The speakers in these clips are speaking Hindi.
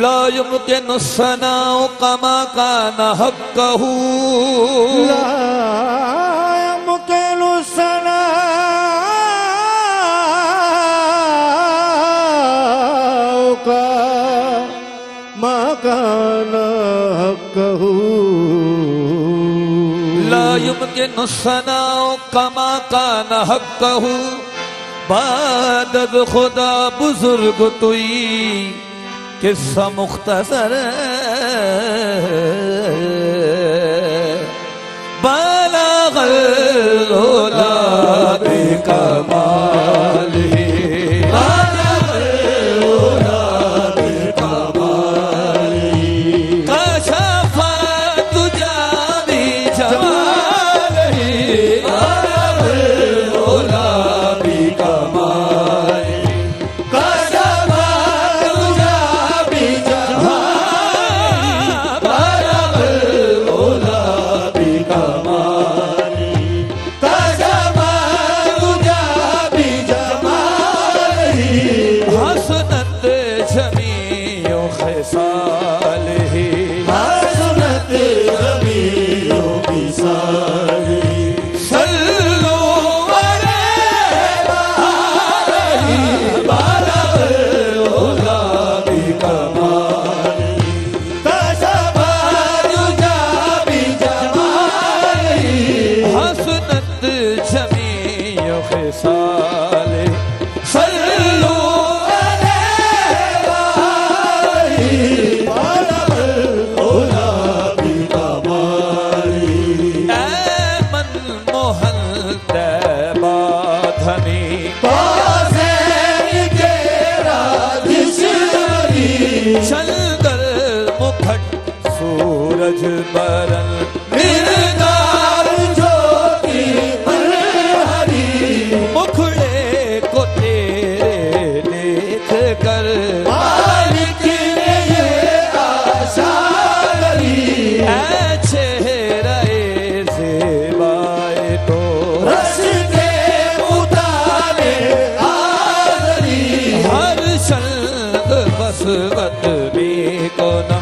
ला युमकिनु सनाउ कमा काना हक्कहू ला युमकिनु सनाउ कमा काना हक्कहू ला युमकिनु सनाउ कमा काना हक्कहू बादब खुदा बुजुर्ग तुई किस्सा मुख्तसर बलगल उला बिकमालिही बलगल उला बिकमालिही कशफा तुजा बिजमालिही बलगल उला बिकमालिही कशफा तुजा सूरज बरन निरदार ज्योति मलहरी मुखड़े को तेरे देख कर मालिक ने ये आशा करी ऐ चेहरे ज़ेबाए तो रस के उतारे आदरी हर शल्क बसवत भी को न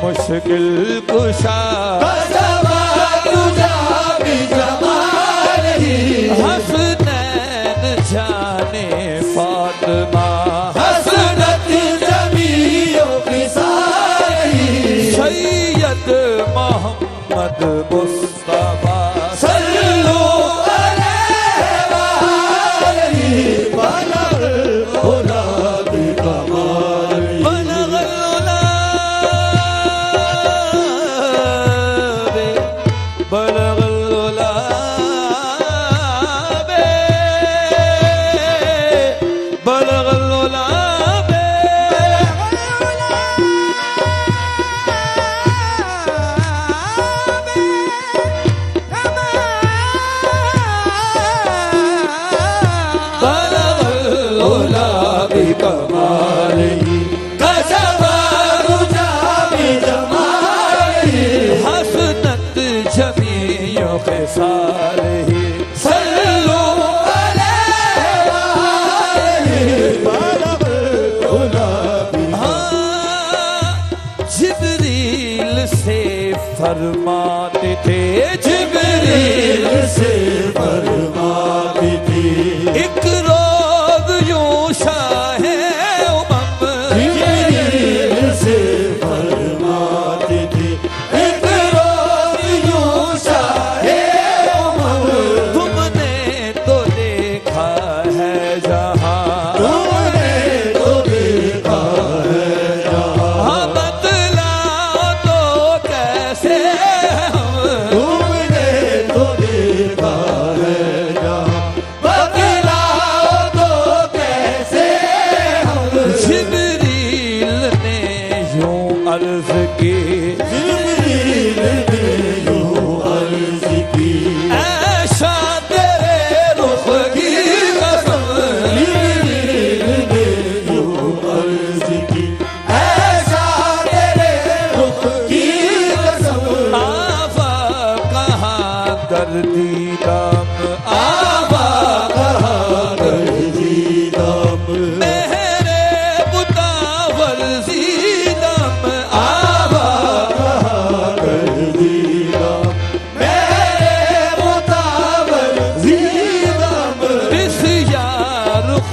मुश्किल कुशा हसनैन जाने फातिमा हसनत जमीओं की सारी सैयद मोहम्मद मुस्तफा सल्लल्लाहु अलैहि जिब्रील से फरमाते थे जिब्रील से फरमाते थे एक रोग यूं शाहे उमम जिब्रील से फरमाते थे एक रोग यूं शाहे उमम तुमने तो देखा है जहां तुमने तो देखा है जहां बतलाओ तो कैसे तुमने तो देखा है जहां बतलाओ तो कैसे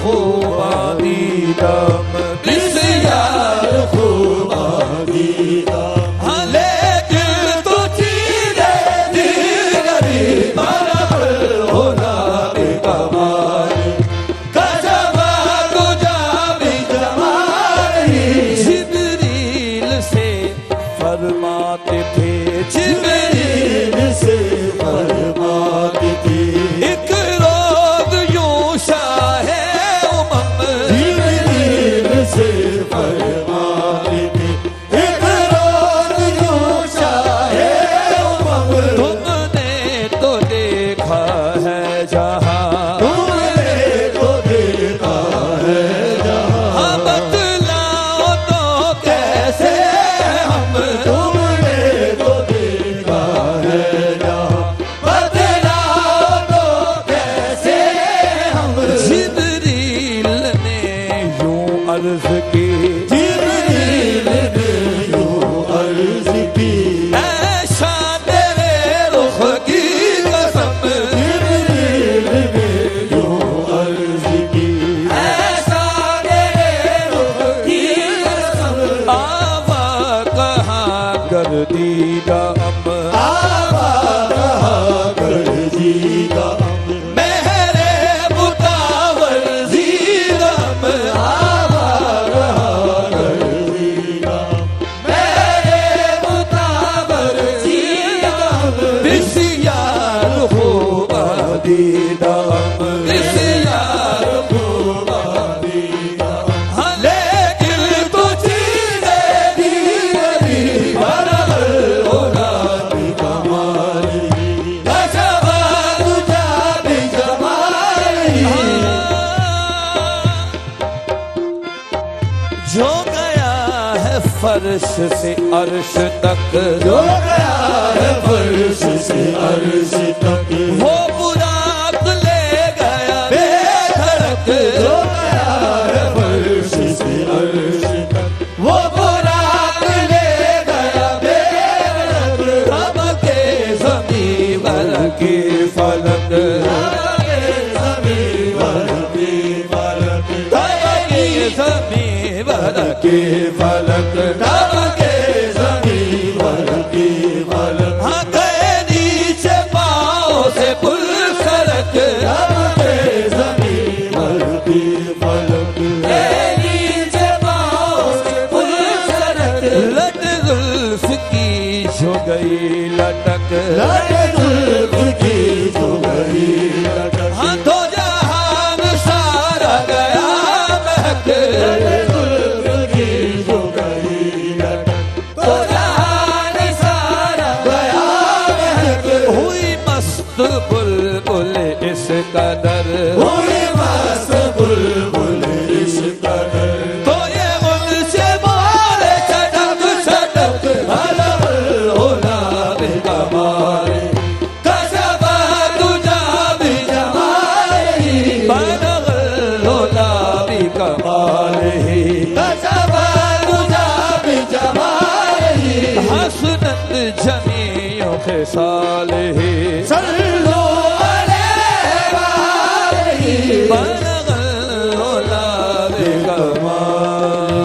खूबा दीदम बिस्यार खूबा दीदम लेकिन तो चीज़े दीगरी बराबर होना बेकमाल कशफा तुझा भी जमाल जिब्रील से फरमाते थे जिब्रील से फरमाती थी एक रोग यूं शाहे उमम जिब्रील से फरमाती थी एक रोज यूं शाहे उमंग तुमने तो देखा है जहां तुमने तो देखा है जहां हाँ बतलाओ तो कैसे हम तुमने तो देखा है जहां बतलाओ तो कैसे हम जिब्रील ने यूं अर्ज की जिब्रील ने यूं अर्ज की ऐशा तेरे रुख की कसम जिब्रील ने यूं अर्ज की ऐसा तेरे रुख की कसम आवा कहाँ कर दीदा अब आवा कहा कर जी का मेरे मुतावर जीदम आवा कहा कर जी का मेरे मुतावर जीदम बिस्यार खूबा दीदम बिस्यार खूबा हाँ लेकिन तू चीज़े दीगरी बराबर होना कमाल कशफा तुझा भी जमाल जो गया है फर्श से अर्श तक जो गया है फर्श से अर्श तक वो बुराक ले गया बेधड़क जो गया है फर्श से अर्श तक वो बुराक ले गया बेरक रब के ज़मीवर के फलक ज़मीवर की फलक रब के ज़मीवर के फलक रब के ज़मीवर की फलक हाँ गए नीचे पाँव से पुल सरक रब के ज़मीवर की फलक नीचे पाँव से पुल सरक लट जुल्फ की जो गई लटक लट जुल्फ की जो गई लटक हाँ तो जहान सारा गया महक जुल्फ की जो गई लटक तो जहान सारा गया महक हुई मस्त बुलबुल इस कदर हुई मस्त बुलबुल इस कदर तो ये मुझसे बोले चटक चटक अलबल होना बेकमाल कशफा तुझा भी जमाल बनगल होना भी कमाल ही कशफा तुझा भी जमाल हसनत जमीयों के साल ही सल्लो अलैहि बनगल होना भी कमाल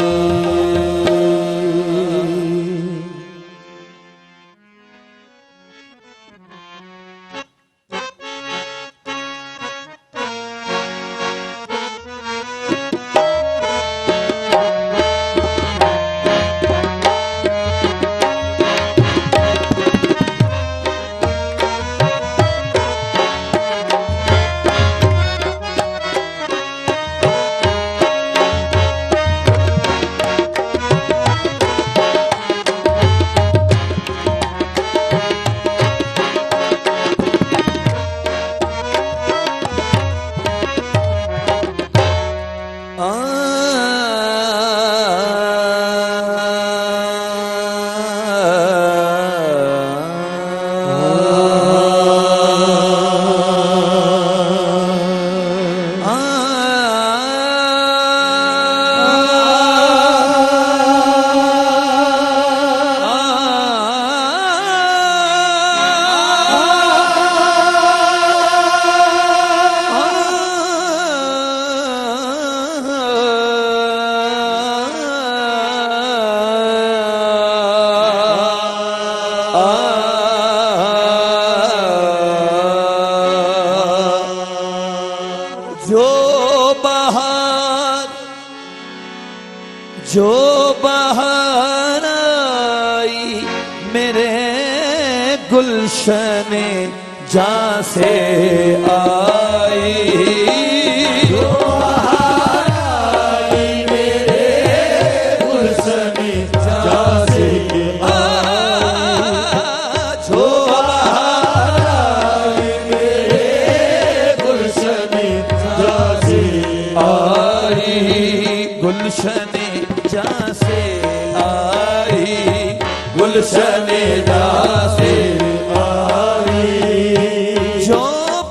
बहार आई मेरे गुलशन जा से आई, जो बहार आई मेरे गुलशन जा से आई, जो बहार आई मेरे गुलशन जा से आई गुलशन जा से आई, गुलशन जा से आई, जो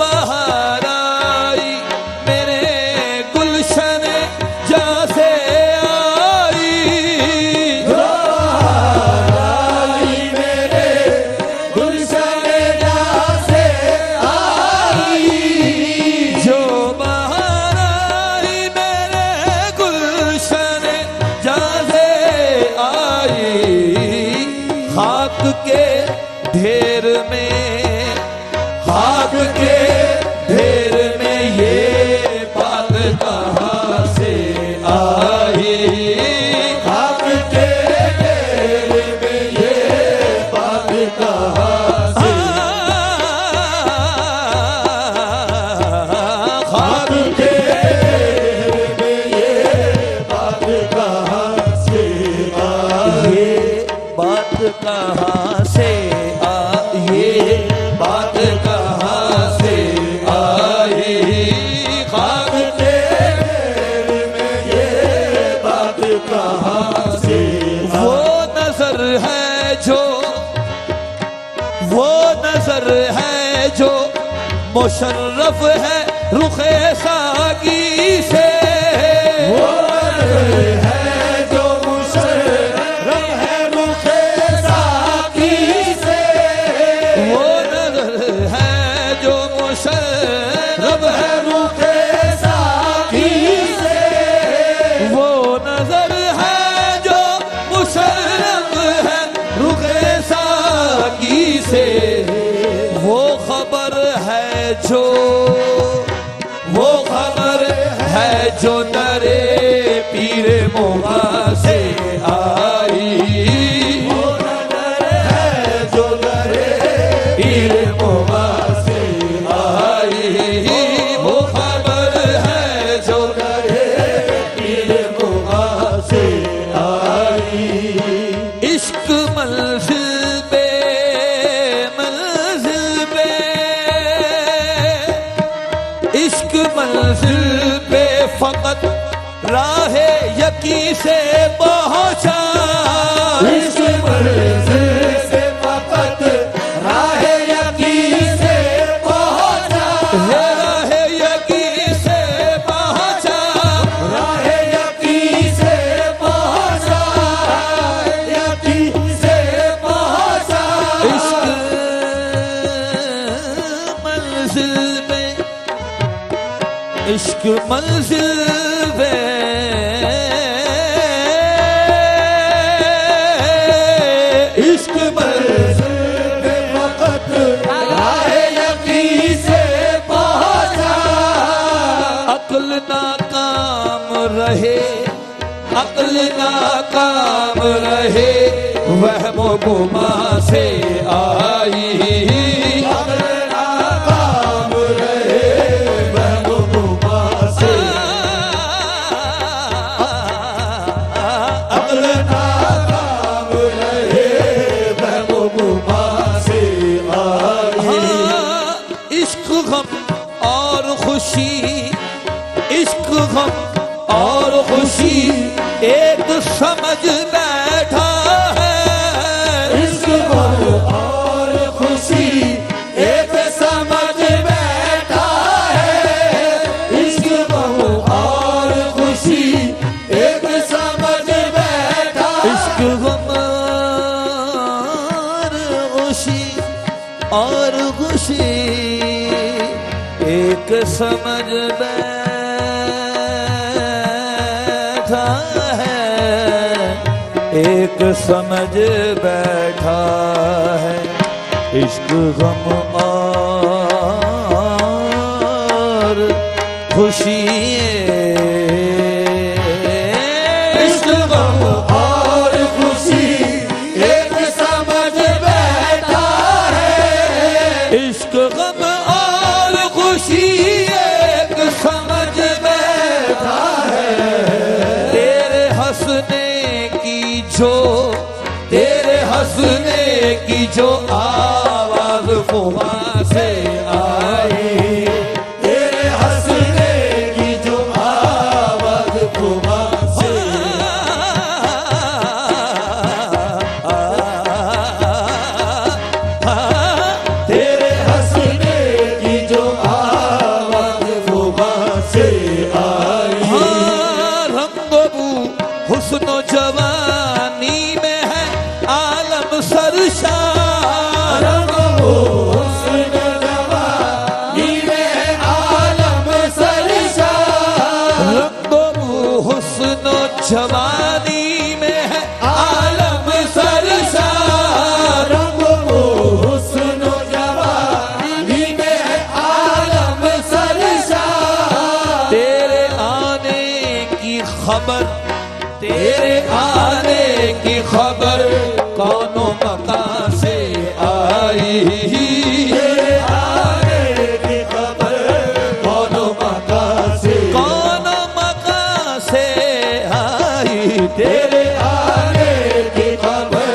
बहार आई मेरे गुलशन जा से आई, जो बहार आई मेरे गुलशन जा से आई, जो बहार आई मेरे गुलशन जा से आई, खाक के ढेर में, खाक के ढेर में ये बात कहाँ से आई, खाक के ढेर में ये बात कहाँ से, खाक के ढेर में ये बात कहाँ से आई, ये बात कहाँ से आई, ये बात कहाँ से आई, खाक के ढेर में ये बात कहाँ से वो नजर है जो, वो नजर है जो मुशर्रफ है रुखे सागी से, वो है जो मुशर्रफ है रुखे साकी से, वो नजर है जो मुशर्रफ है, रुखे साकी से, वो नजर है जो मुशर्रफ है रुखे सागी से, वो खबर है जो, वो खबर है जो दरे पीर मोगा से आई, वो नजर है जो दरे पीर मोगा से आई, वो खबर है जो दरे पीर मोगा से आई, इश्क मंजिल पे, मंजिल पे, इश्क मंजिल पे फकत राहे यकी से पहुंचा, इस मंजिल से फकत राहे यकी से पहुंचा, राहे यकी से पहुंचा, राहे यकी से पहुंचा, यकी से पहुंचा, इश्क मंजिल में, इश्क मंजिल पे, इश्क मंजिल से फकत राहे यकी से पहुंचा, अक्ल नाकाम रहे, अक्ल नाकाम रहे वहमो गुमा से आई, अपना काम रहे बहमो गुमा से, अपना काम रहे बहमो गुमा से आई, इश्क गम और खुशी, इश्क गम और खुशी एक समझ बैठा है, इश्क गम और खुशी एक समझ बैठा है, इश्क गम और खुशी एक समझ बैठा, इश्क गम और खुशी एक समझ बैठा है, एक समझ बैठा है, इश्क गम और खुशी इश्क गम और खुशी एक समझ बैठा है। इश्क गम और खुशी एक समझ बैठा है। तेरे हंसने की जो तेरे हंसने की जो आवाज वहाँ से आई, तेरे हंसने की जो आवाज वहाँ से तेरे हंसने की जो आवाज वहाँ से आई। रंगबू हुस्नो जवानी में है आलम सरशार। रंगो हुस्न जवानी में आलम सरशार। रंगबू हुस्नो जवानी में है आलम सरशार। रंगो हुस्न जवानी में आलम सरशार। तेरे आने की खबर तेरे आने की खबर कौनो मकान से आई। तेरे आने की खबर कौनो मकान से कौनो मकान से आई। तेरे आने की खबर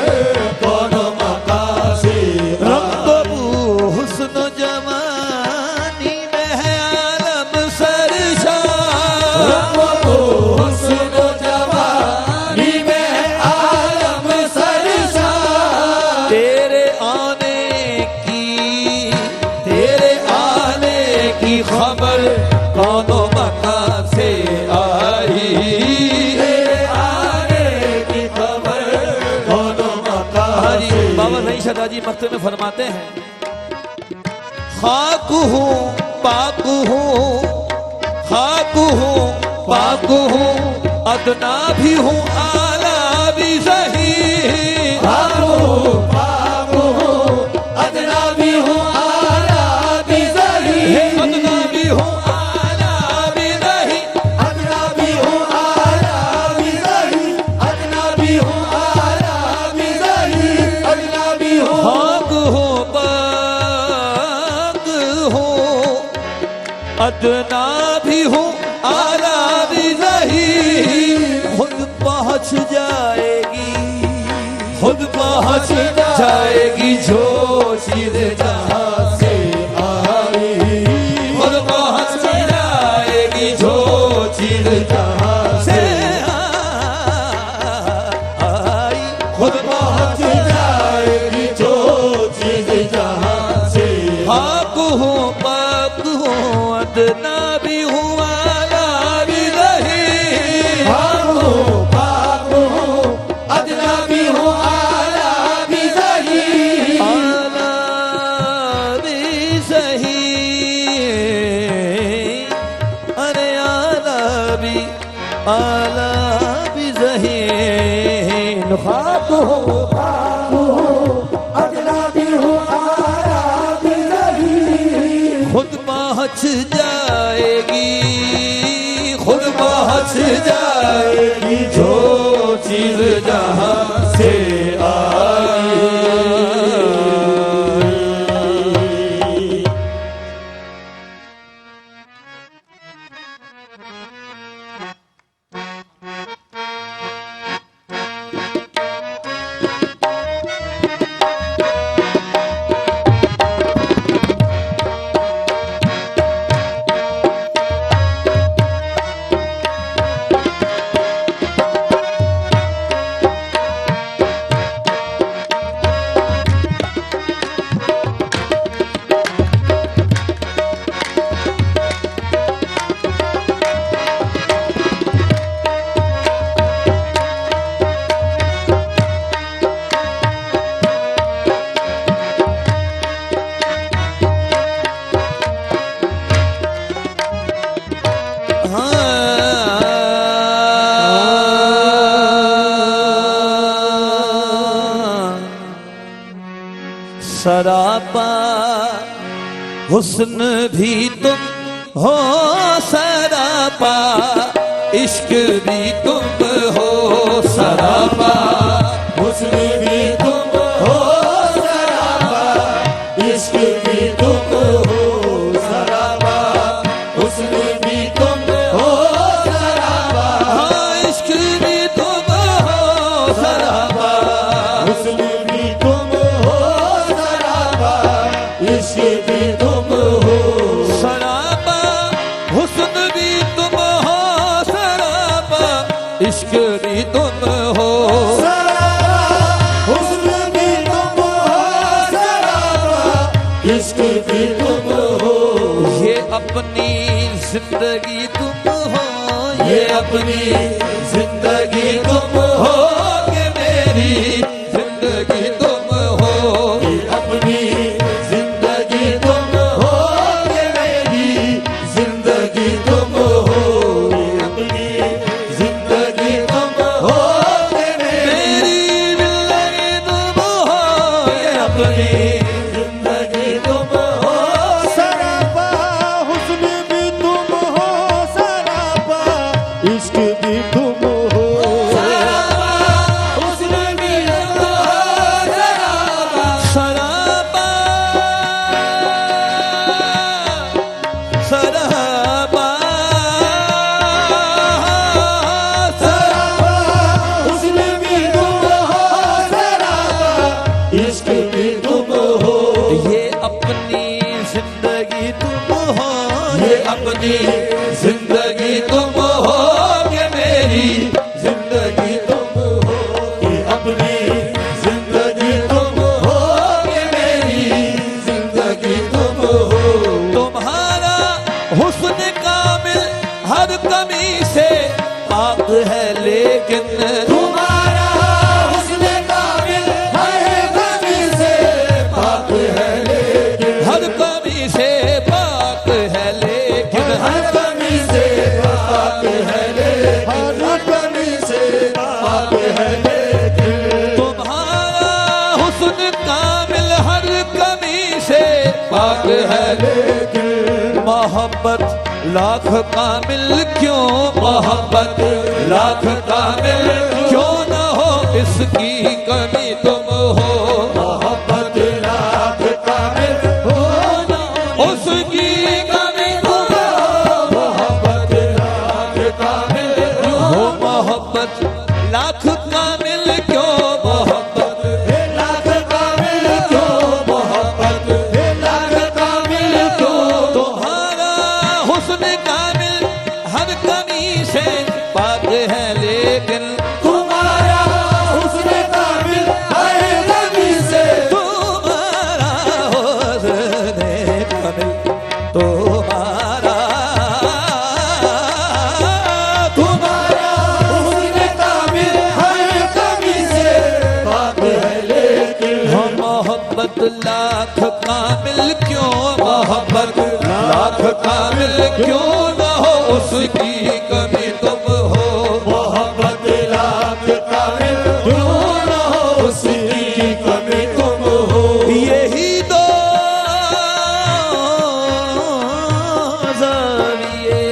कौनो मकान से रंगबू हुस्न जवानी में है आलम सरशार। रंगो हुस्न जवानी में आलम सरशार। तेरे आने की खबर कौनो मकान से आई। तेरे आने की खबर कौनो मकान हाजी से बाबा सही शदा जी मक्ते में फरमाते हैं, खाक हूँ पाक हूँ, खाक हूँ पाक हूँ, अदना भी हूँ आला भी सही। बाबू बाबू अदना भी हूँ आला भी सही। अदना भी हूँ आला भी सही। अदना भी हूँ आला भी सही। अदना भी हूँ आला भी सही। अदना भी हूँ खाक हूँ पाक हूँ, अदना भी हूँ आला भी सही। खुद पहुँच जाएगी, खुद पहुँच जाएगी जो चीज जहाँ से आई। खुद पहुँच जाएगी जो चीज जहाँ से आई। खुद पहुँच जाएगी जो चीज जहाँ से पाक हूँ पाक हूँ, अदना भी हूँ आला भी सही। बाबू बाबू अदना भी हूँ आला भी सही। आला भी सही, अरे आला भी सही। खाक हो अदना भी हूँ आला भी सही। खुद पहुँच जाएगी, खुद पहुँच जाएगी जो चीज जहाँ से आई। सरापा हुस्न भी तुम हो, सरापा सरापा इश्क भी तुम हो सरापा हुस्न भी तुम हो सराबा इश्क भी तुम हो सराबा हुस्न भी तुम हो सराबा हाँ इश्क भी तुम हो सरापा हुस्न भी तुम हो सराबा इश्क भी तुम हो सरापा हुस्न भी तुम हो सरापा इश्क भी तुम हो सराबा हुस्न भी तुम हो सराबा इश्क भी तुम हो ये अपनी जिंदगी तुम हो ये अपनी जिंदगी तुम हो कि मेरी जिंदगी तुम हो ये अपनी जिंदगी तुम हो ये मेरी जिंदगी तुम हो ये अपनी जिंदगी तुम हो ये मेरी मेरी जिंदगी तुम हो ये अपनी जिंदगी तुम हो सराबा हुस्न भी तुम हो सराबा इश्क भी तुम हो सराबा हुस्न भी तुम हो सराबा सरापा सरापा सराबा हुस्न भी तुम हो सराबा इश्क भी तुम हो ये अपनी जिंदगी तुम हो ये अपनी जिंदगी तुम हो कि मेरी जिंदगी तुम हो ये अपनी जिंदगी तुम हो कि मेरी जिंदगी तुम हो तुम्हारा हुस्न कामिल हर कमी से पाक है लेकिन तुम्हारा हुस्न कामिल हर कमी से पाक है लेकिन हर कमी से पाक है लेकिन हर कमी से पाक है लेकिन हर कमी से पाक है लेकिन तुम्हारा हुस्न कामिल हर कमी से पाक है लेकिन मोहब्बत लाख कामिल क्यों मोहब्बत लाख कामिल क्यों न हो इसकी कमी तुम हो मोहब्बत लाख कामिल हो ना उसकी कमी तुम मोहब्बत लाख कामिल हो मोहब्बत लाख कामिल क्यों मोहब्बत लाख कामिल क्यों मोहब्बत लाख कामिल क्यों तुम्हारा हुस्न कामिल हर कमी से पाक है लेकिन तुम्हारा हुस्न कामिल हर कमी से तुम्हारा हुस्न कामिल तुम्हारा तुम्हारा हुस्न कामिल हर कमी से पाक है लेकिन हम मोहब्बत लाख कामिल क्यों मोहब्बत लाख कामिल क्यों न हो उसकी कमी तुम हो मोहब्बत लाख कामिल क्यों न हो उसकी कमी तुम हो यही दो ज़ाविये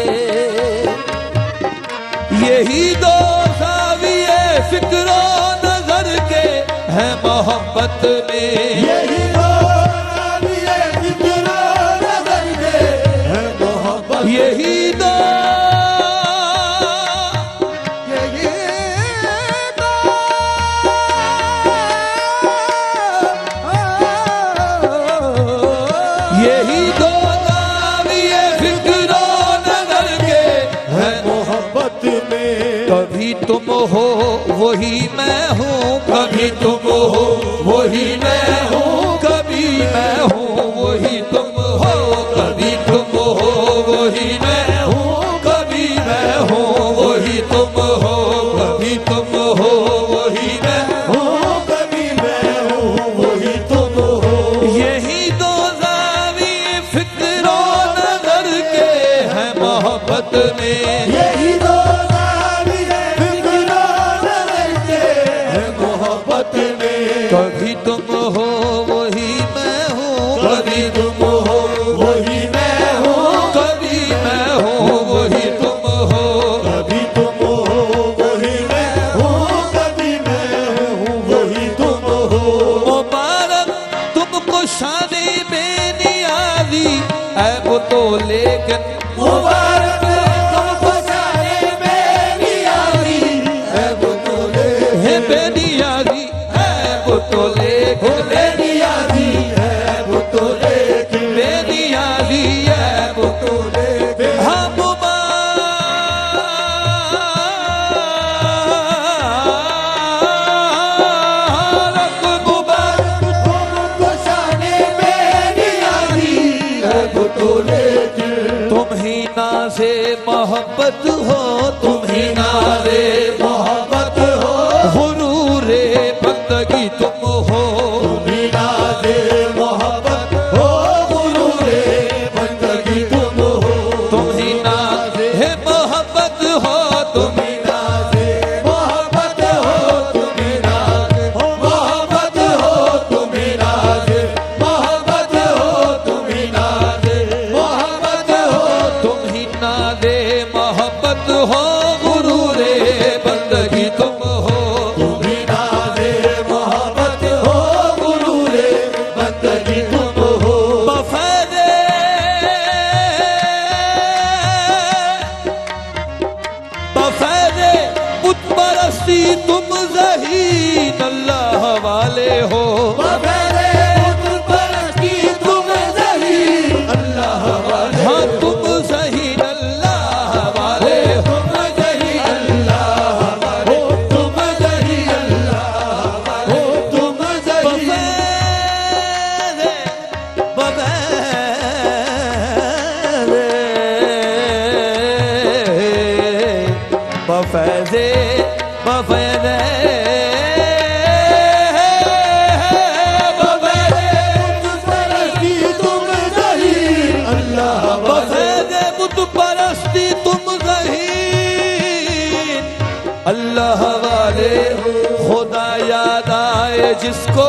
यही दो ज़ाविये फिक्रो नजर के है मोहब्बत में यही दो राविये फिक्रो नज़र के है मोहब्बत यही दो यही दो ज़ाविये फिक्रो नजर के है मोहब्बत में कभी तुम हो वही मैं हूँ कभी तुम हो वही मैं हूँ कभी मैं हूँ वही तुम हो कभी तुम हो वही मैं हूँ कभी मैं हूँ वही तुम हो कभी तुम हो वही मैं हूँ कभी मैं हूँ वही तुम हो यही दो ज़ाविये फिक्रो नजर के हैं मोहब्बत में यही दो राविये फिक्रो नज़र के है मोहब्बत मोहब्बत हो तुम ही नारे मोहब्बत हो गुरूरे बंदगी तुम हो तुम्ही नाज़े मोहब्बत हो गुरूरे बंदगी तुम हो तुम ही नारे मोहब्बत हो तुम तुम्ही नाज़े मोहब्बत हो तुम्ही नाज़े मोहब्बत हो तुम्ही नाज़े मोहब्बत हो तुम्ही नाज़े मोहब्बत हो तुम ही नारे मोहब्बत हो गुरूरे बंदगी तुम हो तुम्ही नाज़े मोहब्बत हो गुरूरे बंदगी तुम हो बफैदे बफैदे बुत परस्ती तुम ज़हीन अल्लाह वाले हो बफैदे बुत परस्ती तुम ज़हीन अल्लाह वाले हाँ तुम ज़हीन अल्लाह वाले हो तुम ज़हीन अल्लाह वाले तुम ज़हीन अल्लाह वाले तुम ज़हीन बफैदे बफैदे बफैदे परस्ती तुम ज़हीन अल्लाह वाले बफैदे बुत परस्ती तुम ज़हीन अल्लाह वाले खुदा याद आए जिसको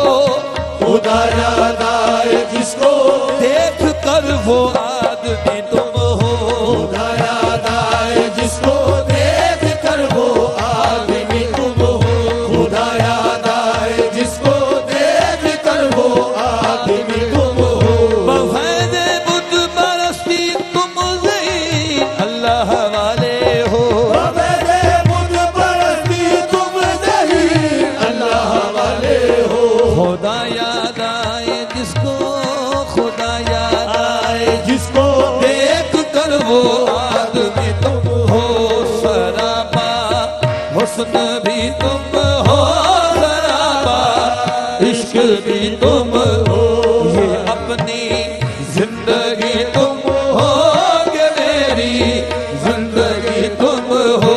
खुदा याद आए जिसको देख कर वो आदमी तुम हो खुदा याद आए जिसको देख कर वो आदमी तुम हो खुदा याद आए जिसको देख कर वो आदमी तुम हो बफैदे बुत परस्ती तुम ज़हीन अल्लाह वाले हो बफैदे बुत परस्ती तुम ज़हीन अल्लाह वाले हो खुदा याद आए जिसको खुदा याद आए जिसको देख कर वो आदमी तुम हो सरापा हुस्न भी तुम हो सरापा इश्क भी तुम हो ये अपनी जिंदगी तुम हो कि मेरी जिंदगी तुम हो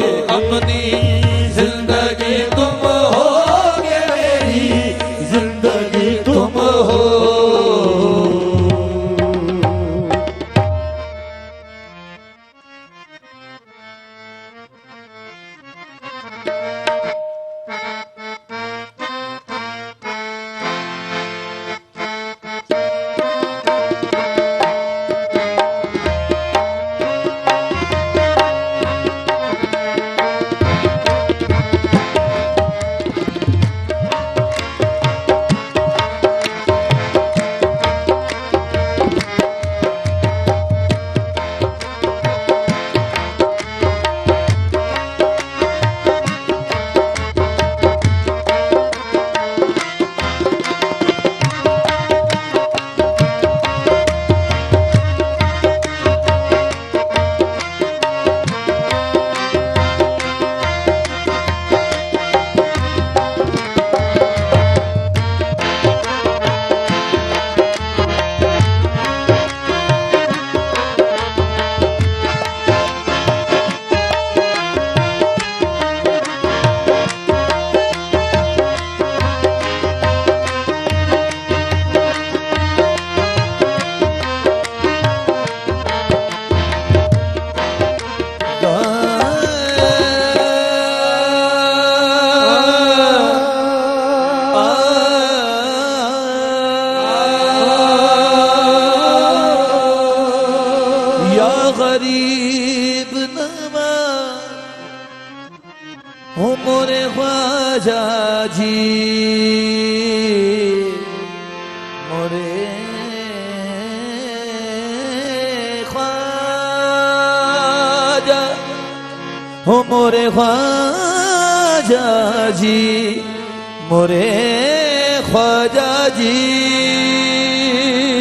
ये अपनी जिंदगी तुम हो कि मेरी जिंदगी तुम तुम हो गरीब नवाज हो मोरे ख्वाजा जी मोरे ख्वाजा हो मोरे ख्वाजा जी मोरे ख्वाजा जी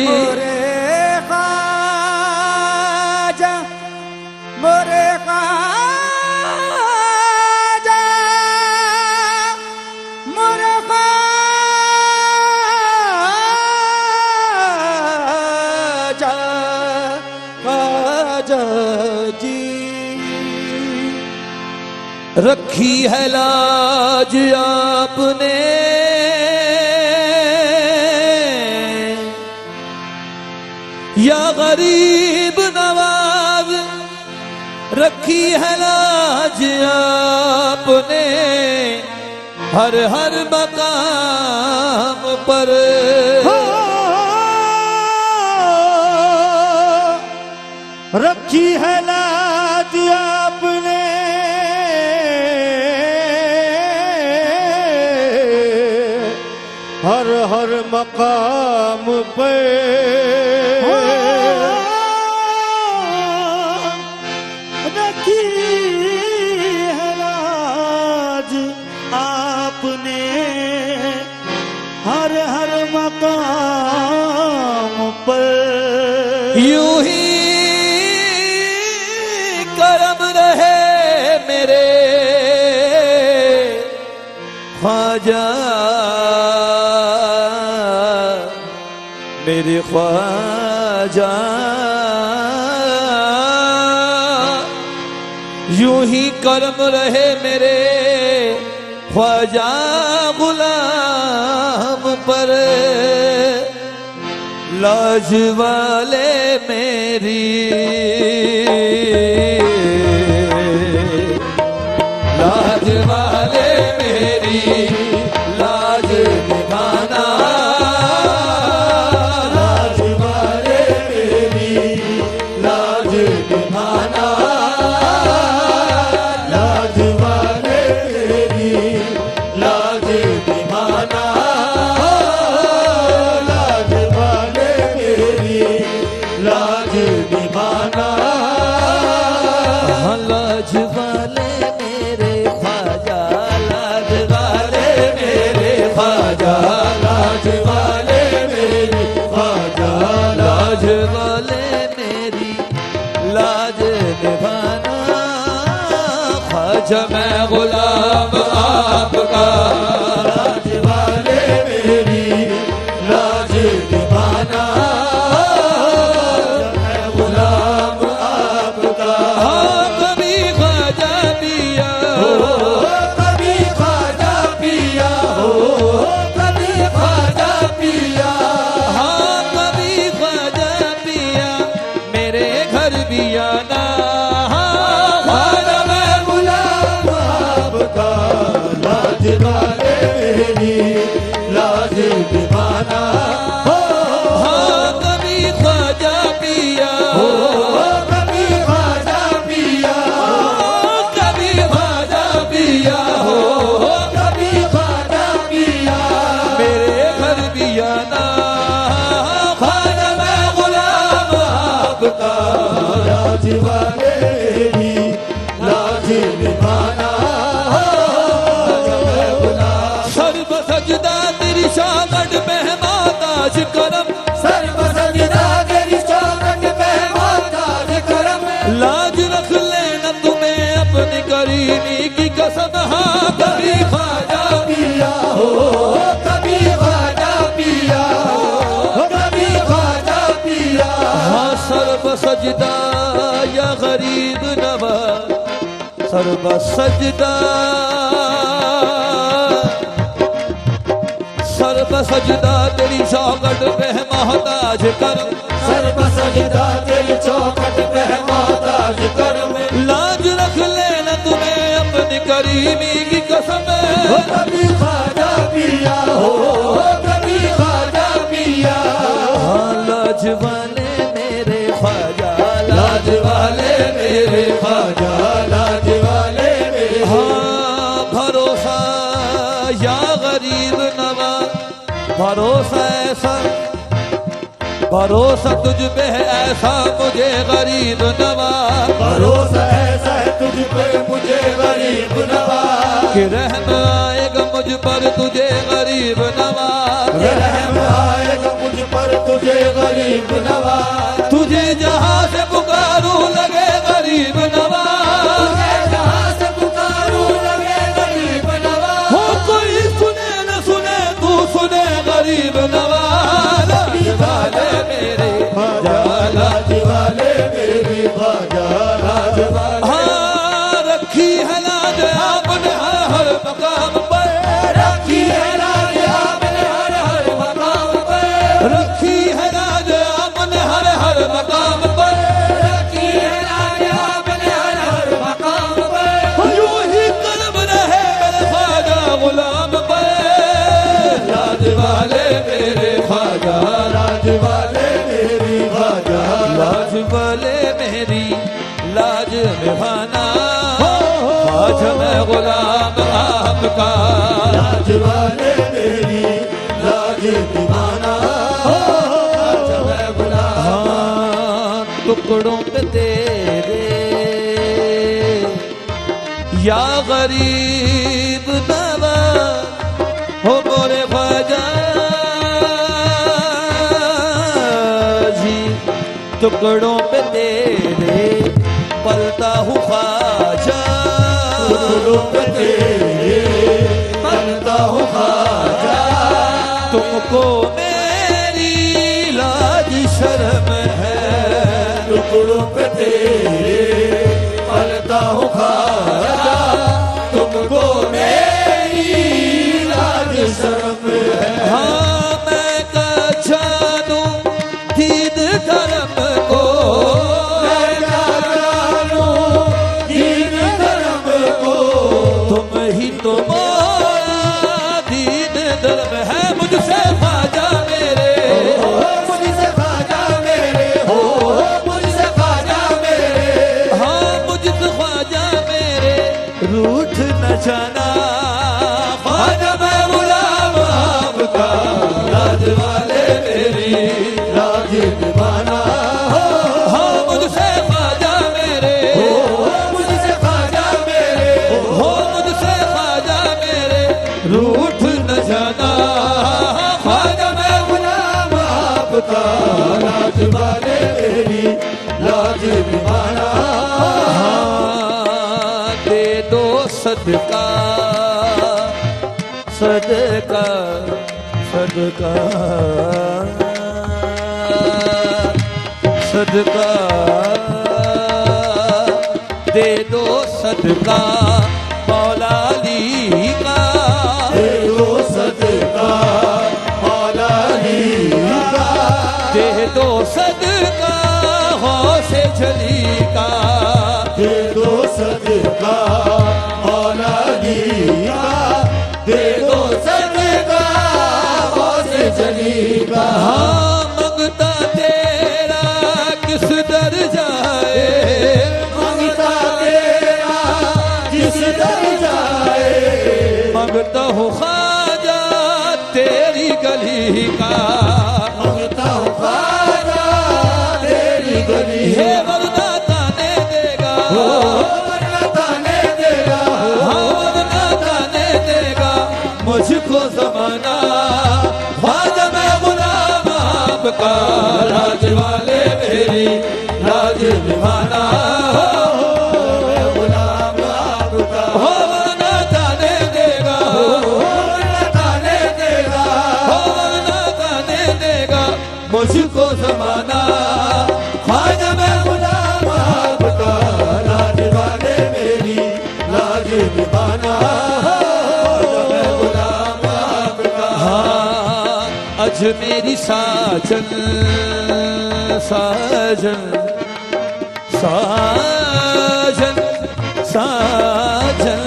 मोरे ख्वाजा मोरे ख्वाजा मोरे ख्वाजा ख्वाजा जी रखी है लाज आपने या गरीब नवाज, रखी है लाज आपने हर हर मकाम पर। रखी है लाज आपने हर हर मकाम पे। रखी है लाज आपने हर हर मकाम पर। यूं ही करम रहे मेरे ख्वाजा, मेरे ख्वाजा, यूं ही करम रहे मेरे ख्वाजा गुलाम पर। लाज वाले मेरी लाज वाले मेरी लाज निभाना, लाज वाले मेरी लाज निभाना, लाज वाले मेरी लाज निभाना, लाज वाले मेरी लाज निभाना। लाज वाले मेरे ख्वाजा, लाज वाले मेरे ख्वाजा, लाज वाले मेरी ख्वाजा, लाज वाले मेरी लाज निभाना। ख्वाजा मैं गुलाम आपका, लाज वाले मेरी लाज निभाना, मैं गुलाम आपका। हाँ कभी ख्वाजा पिया हो कभी ख्वाजा पिया, हो कभी ख्वाजा पिया, हाँ कभी ख्वाजा पिया मेरे घर भी आना। हाँ ख्वाजा मैं गुलाम आपका। लाज वाले मेरी लाज निभाना, हो हाँ कभी ख्वाजा पिया, कभी ख्वाजा पिया, कभी ख्वाजा पिया हो, कभी ख्वाजा पिया, मेरे घर भी आना। ख्वाजा मैं गुलाम आपका, लाज वाले मेरी लाज निभाना, सर्व सजदा तेरी शागट महमाताज करम। सर्व सजदा तेरी चौखट पे मोहताज करम। लाज रख लेना तुम्हें अपनी करीमी की कसम। हाँ कभी ख्वाजा पिया हो कभी ख्वाजा पिया, कभी ख्वाजा पिया, हाँ सर्व सजदा या गरीब नवाज, सर्व सजदा सर्व सजदा तेरी शौकत पे मोहताज करम। सर्व सजदा तेरी चौखट पे मोहताज करम। लाज रख लेना तुम्हें अपनी करीमी की कसम। कभी ख्वाजा पिया हो कभी ख्वाजा पिया, हाँ लाज वाले मेरे ख्वाजा, लाज वाले मेरे ख्वाजा, लाज वाले मेरे, हाँ भरोसा या गरीब नवाज, भरोसा ऐसा भरोसा तुझ पे है ऐसा मुझे गरीब नवाज। भरोसा ऐसा है तुझ पे मुझे गरीब नवाज, कि रहम आएगा मुझ पर तुझे गरीब नवाज। रहम आएगा मुझ पर तुझे गरीब नवाज, तुझे जहाँ से पुकारूं लगे गरीब नवाज। तुझे जहाँ से पुकारूं लगे गरीब नवाज, हो कोई सुने न सुने तू सुने गरीब नवाज। वाले मेरे लाज वाले मेरी ख्वाजा, लाज वाले हाँ रखी है लाज का। लाज वाले मेरी लाज दीवाना ख्वाजा मैं गुलाम। हाँ, टुकड़ों पे तेरे या गरीब नवाज हो मोरे ख्वाजा जी, टुकड़ों पे तेरे पलता हूँ ख्वाजा। टुकड़ों पे तेरे पलता हूँ ख्वाजा। तुमको मेरी लाज शर्म है। टुकड़ों पे तेरे पलता हूँ ख्वाजा। तुमको मेरी लाज शर्म है। हाँ, मैं का जानूं दीद करम को। मैं क्या जानूं दीन धर्म को। तुम ही तो दीन धर्म है। मुझसे ख्वाजा मेरे, मुझसे ख्वाजा मेरे हो, मुझसे ख्वाजा मेरे। हाँ मुझसे ख्वाजा मेरे रूठ न जाना। ख्वाजा मैं गुलाम आपका, लाज वाले मेरी लाज दीवाना हाँ मुझसे ख्वाजा मेरे, मुझसे ख्वाजा मेरे। हो मुझसे ख्वाजा मेरे रूठ न जाना। ख्वाजा मैं गुलाम आपका लाज वाले मेरी लाज दीवाना। हाँ, दे दो सदका सदका सदका सदका दे दो सदका मौला अली का। दे दो सदका मौला अली का। दे दो सदका हौसे जली का। दे दो सदका मौला अली का। दे दो सदका हौसे जली का। हाँ मंगता तेरा किस दर जाए। मंगता तेरा जिस दर जाए। मंगता हूँ ख्वाजा तेरी गली का। मंगता हूँ ख्वाजा तेरी गली हे वरना ताने देगा, वरना ताने देगा। हाँ वरना ताने देगा मुझको जमाना। ख्वाजा मैं गुलाम आपका, लाज वाले मेरी लाज दीवाना मैं गुलाम आपका। हो वरना ताने देगा, वरना ताने देगा। हो वरना ताने देगा मुझको जमाना। ख्वाजा मैं गुलाम आपका लाज वाले मेरी लाज दीवाना मैं गुलाम आपका। हाँ, अज मेरी साजन साजन साजन साजन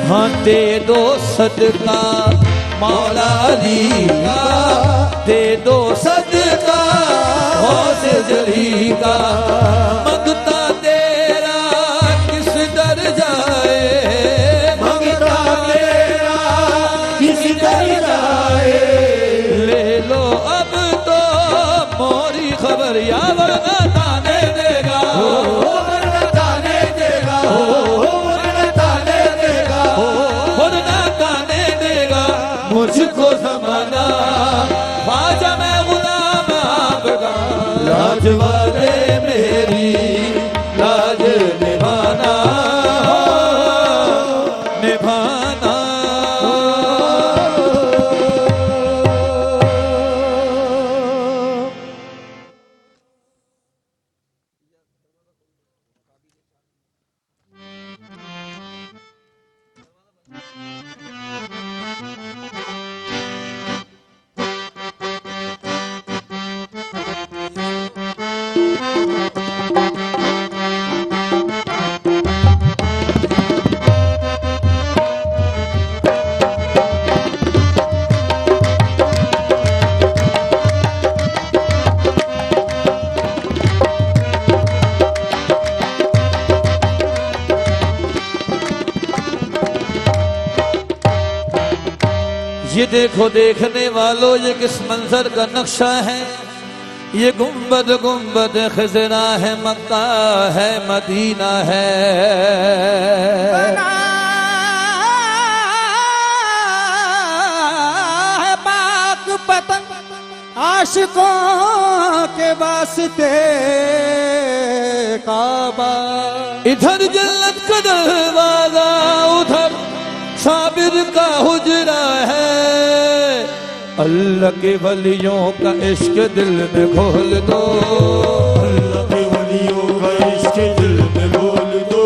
हाँ दे दो सदका मौला अली का। दे दो सदका हौसे जली का। मंगता तेरा किस दर जाए। मंगता तेरा किस दर जाए। ले लो अब तो मोरी खबर या वरना ताने देगा। वरना ताने देगा। वरना ताने देगा। वरना ताने देगा मुझको जमाना। ख्वाजा मैं गुलाम आपका, लाज वाले मेरी लाज निभाना निभाना। ये देखो देखने वालों, ये किस मंजर का नक्शा है। ये गुंबद गुंबद खजरा है, मक्का है, मदीना है। पाक पतन आशिकों के वास्ते काबा। इधर जन्नत का दरवाजा, उधर साबिर का हुजरा है। अल्लाह के वलियों का इश्क दिल में घोल दो, अल्लाह के वलियों का इश्क दिल में घोल दो,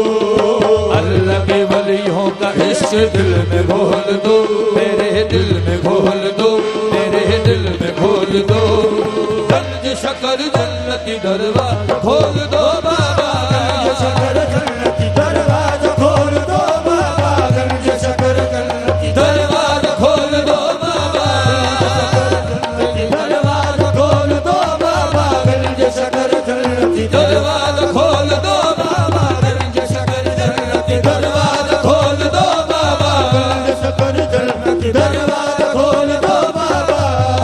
अल्लाह के वलियों का इश्क दिल में घोल दो, मेरे दिल में घोल दो, मेरे दिल में घोल दो। गंज शकर जन्नती दरवाजा खोल दो बाबा, शकर जन्नती दरवाजा खोल दो बाबा, गंज शकर जन्नती दरवाजा खोल दो बाबा, दरवाजा खोल दो बाबा, गंज शकर जन्नती दरवाजा खोल दो बाबा, गंज शकर जन्नती दरवाजा खोल दो बाबा। गंज शकर जन्नती दरवाजा खोल दो बाबा।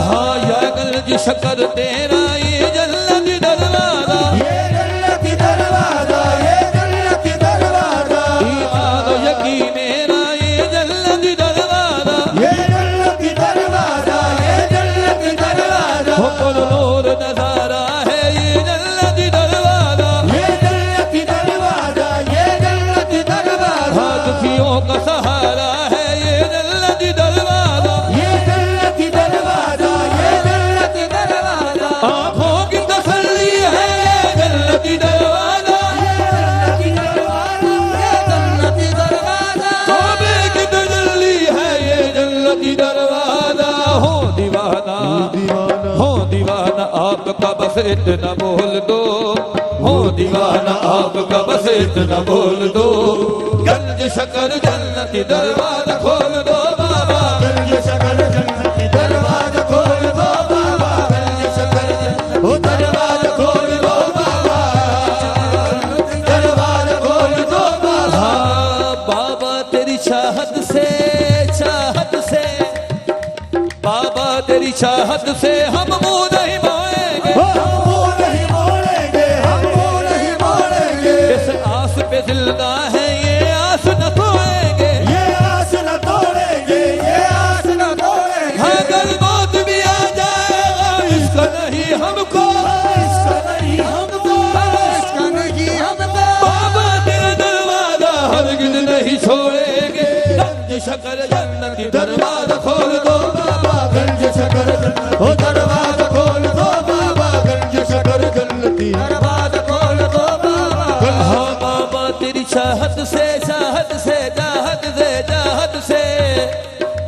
हाँ या गंज शकर तेरा ये जन्नती दरवाजा, ये जन्नती दरवाजा, ये जन्नती दरवाजा, ईमान और यकीन मेरा ये जन्नती दरवाजा। ये जन्नती दरवाजा, ये जन्नती दरवाजा, हुक्म नूर नजारा है ये जन्नती दरवाजा। ये जन्नती दरवाजा, ये जन्नती दरवाजा, हाँ दुखियों का सहारा है ये जन्नती दरवाजा। ये जन्नती दरवाजा, ये जन्नती दरवाजा, आँखों की तसल्ली है ये जन्नती दरवाजा। जन्नती दरवाजा, ये जन्नती दरवाजा, तौबे की तजल्ली है ये जन्नती दरवाजा। हो दीवाना, हो दीवाना आपका बस इतना बोल दो, हो दीवाना आपका बस इतना बोल दो। गंज शकर जन्नती दरवाजा खोल दो बाबा, गंज शकर जन्नती दरवाजा खोल दो बाबा, गंज शकर ओ दरवाजा खोल दो बाबा, दरवाजा खोल दो बाबा। हाँ बाबा तेरी चाहत से, चाहत से, बाबा तेरी चाहत से हम मुंह नहीं मोएंगे। हम मुंह नहीं मोड़ेंगे, हम मुंह नहीं मोड़ेंगे, इस आस पे जिंदा है ये आस न खोएंगे। ये आस न तोड़ेंगे, ये आस न तोड़ेंगे, अगर मौत भी आ जाएगा इसका नहीं हमको, इसका नहीं हमको, इसका नहीं हमको, बाबा तेरा दरवाजा हरगिज नहीं छोड़ेंगे। गंज शकर जन्नती दरवाजा खोल दो बाबा गंज शकर ओ दरवाजा खोल दो बाबा, गंज शकर जन्नती दरवाजा खोल दो बाबा। हाँ बाबा तेरी चाहत से, चाहत से, चाहत से, चाहत से,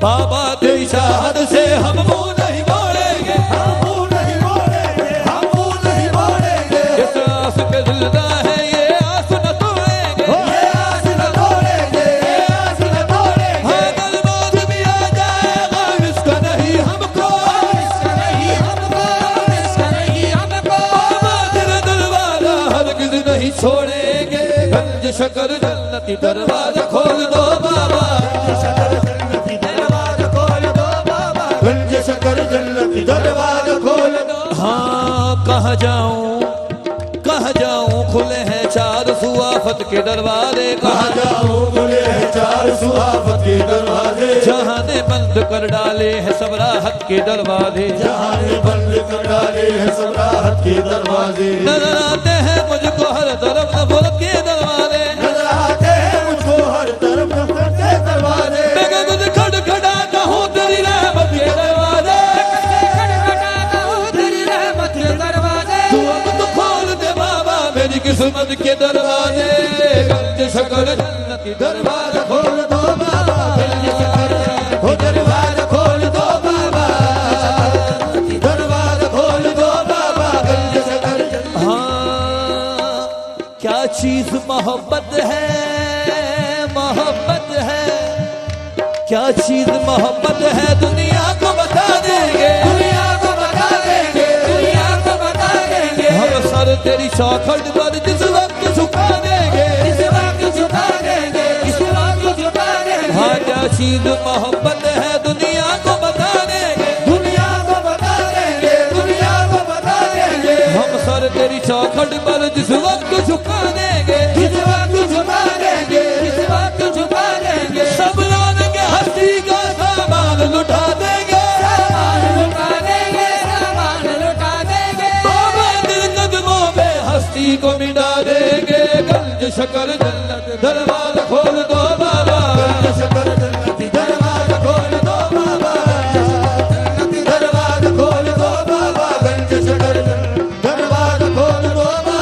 बाबा तेरी चाहत से हम मुंह नहीं मोड़ेंगे। हम मुंह नहीं मोड़ेंगे, हम मुंह नहीं मोड़ेंगे, इस आस पे जिंदा है ये आस न तोड़ेंगे। ये आस न तोड़ेंगे, ये आस न तोड़ेंगे, अगर मौत भी आ जाएगा इसका नहीं हमको, इसका नहीं हमको, इसका नहीं हमको, बाबा तेरा दरवाजा हरगिज नहीं छोड़ेंगे। गंज शकर जन्नती दरवाजा खोल दो बाबा, जन्नती दरवाजा खोल दो बाबा, गंज शकर जन्नती दरवाजा खोल दो। हाँ कहाँ जाऊं, कहाँ जाऊं, खुले हैं चार सुआफत के दरवाजे। कहाँ जाऊं, खुले हैं चार सुआफत के दरवाजे, जहाँ ने बंद कर डाले हैं सब राहत के दरवाजे। जहाँ ने बंद कर डाले हैं सब राहत के दरवाजे, नजर आते हैं मुझको हर तरफ नफरत के दरवाजे। नजर आते हैं मुझको हर तरफ नफरत के दरवाजे, मैं तुझे खड़खड़ाता हूँ तेरी रहमत के दरवाजे। तू अब तो खोल दे बाबा मेरी किस्मत के दरवाजे। गंज शकर जन्नती दरवाजा खोल खोल दो बाबा, गंज शकर ओ दरवाजा खोल दो बाबा, दरवाजा खोल दो बाबा, गंज शकर। हाँ क्या चीज मोहब्बत है, मोहब्बत है, क्या चीज मोहब्बत है दुनिया को बता देंगे, दुनिया को बता देंगे, दुनिया को बता देंगे, हम सर तेरी चौखट पर जिस वक्त झुका देंगे। इस वक्त झुका देंगे, इस वक्त झुका देंगे, हाँ क्या चीज मोहब्बत है दुनिया को शकर जन्नत दरवाजा खोल दो बाबा, शकर जन्नती दरवाजा खोल दो बाबा, जन्नती दरवाजा खोल दो बाबा, गंज शकर दरवाजा खोल दो बाबा।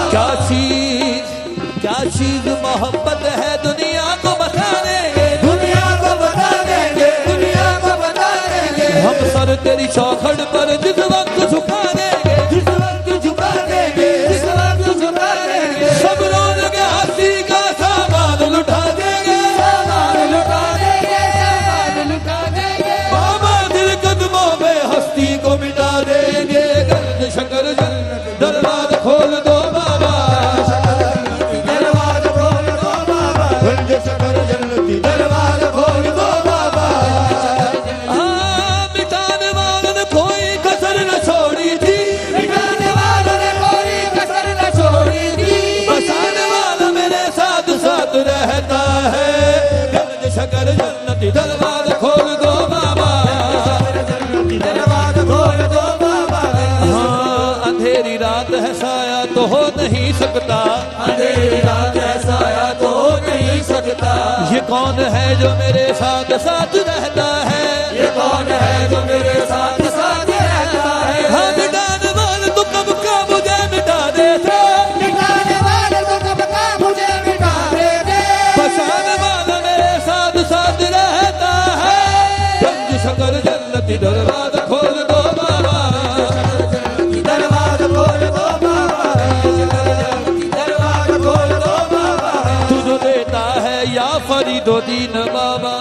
क्या चीज मोहब्बत है दुनिया को बता देंगे, दुनिया को बता देंगे, दुनिया को बता देंगे। हम सर तेरी चौखट पर जिस वक्त झुका देंगे, जिस वक्त झुका देंगे, जिस वक्त झुका देंगे। सब रोज के हंसी का सामान लुटा देंगे, सामान लुटा देंगे, सामान लुटा देंगे। बाबा दिल कदमों में हस्ती को मिटा देंगे। गंज शकर जन्नत दरवाजा खोल दो बाबा, दरवाजा खोल दो बाबा, गंज शकर जन्नती दरवाजा खोल दो बाबा। हाँ, मिटाने वालों ने कोई कसर न छोड़ी थी, मिटाने वालों ने कोई कसर न छोड़ी थी। बसाने वाला मेरे साथ साथ रहता है। गंज शकर जन्नती दरवाजा खोल दो बाबा, दरवाजा खोल दो बाबा। हाँ, अंधेरी रात है साया तो हो नहीं सकता, अंधेरी रात ऐसा आया तो हो नहीं सकता। ये कौन है जो मेरे साथ साथ रहता है। ये कौन है जो मेरे साथ साथ रहता है। हाँ, मिटाने वाले तो कब का मुझे मिटा देते, मिटाने वाले तो कब का मुझे मिटा देते। बसाने वाला मेरे साथ साथ रहता है। गंज शकर जन्नती दरवाजा खोल दो बाबा, दरवाजा खोल दो बाबा, दरवाजा खोल दो बाबा। तू जो देता है या फरीदो दीन बाबा,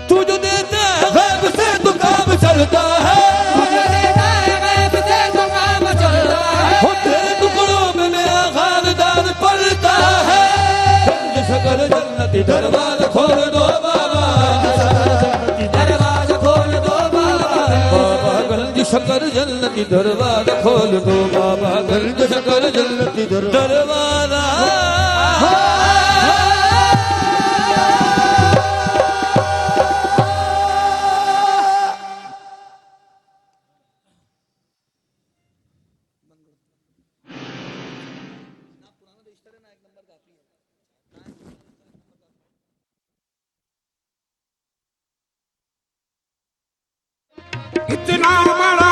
तू जो देता है गैब से तो काम चलता है। मुझे देता है गैब से तो काम चलता है। हो तेरे टुकड़ों में मेरा खानदान पलता है। गंज शकर जन्नती दरवाजा खोल दो बाबा, दरवाजा खोल दो बाबा। बाबा गंज शकर जन्नती दरवाजा खोल दो बाबा, गंज शकर जन्नती दरवाजा। इतना बड़ा